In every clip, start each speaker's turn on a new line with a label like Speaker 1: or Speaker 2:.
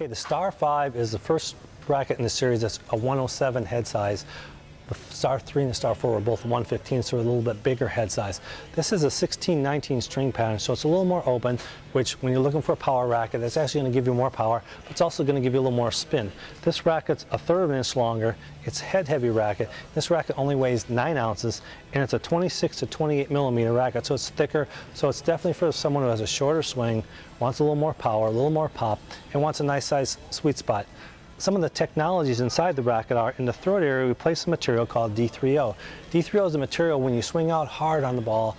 Speaker 1: Okay, the Star 5 is the first racket in the series that's a 107 head size. The Star 3 and the Star 4 are both 115, so a little bit bigger head size. This is a 16-19 string pattern, so it's a little more open, which when you're looking for a power racket, that's actually going to give you more power, but it's also going to give you a little more spin. This racket's a third of an inch longer. It's a head-heavy racket. This racket only weighs 9 ounces, and it's a 26 to 28 millimeter racket, so it's thicker, so it's definitely for someone who has a shorter swing, wants a little more power, a little more pop, and wants a nice size sweet spot. Some of the technologies inside the racket are, in the throat area, we place a material called D3O. D3O is a material when you swing out hard on the ball,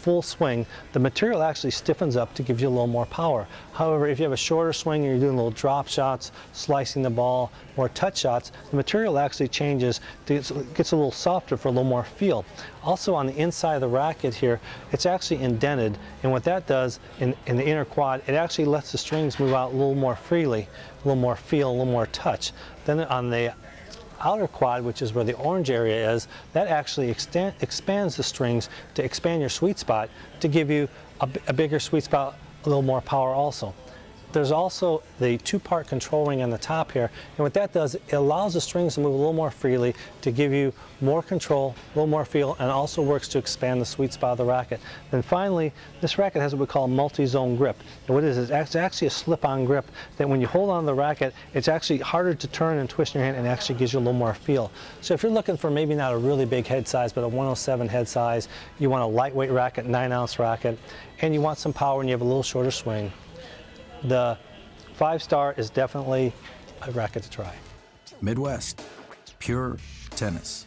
Speaker 1: full swing, the material actually stiffens up to give you a little more power. However, if you have a shorter swing and you're doing little drop shots, slicing the ball, or touch shots, the material actually changes, gets a little softer for a little more feel. Also on the inside of the racket here, it's actually indented, and what that does in the inner quad, it actually lets the strings move out a little more freely, a little more feel, a little more touch. Then on the outer quad, which is where the orange area is, that actually expands the strings to expand your sweet spot to give you a bigger sweet spot, a little more power also. There's also the two-part control ring on the top here, and what that does, it allows the strings to move a little more freely to give you more control, a little more feel, and also works to expand the sweet spot of the racket. Then finally, this racket has what we call a multi-zone grip. And what it is, it's actually a slip-on grip that when you hold on to the racket, it's actually harder to turn and twist in your hand, and actually gives you a little more feel. So if you're looking for maybe not a really big head size, but a 107 head size, you want a lightweight racket, 9-ounce racket, and you want some power and you have a little shorter swing, the 5-star is definitely a racket to try.
Speaker 2: Midwest, pure tennis.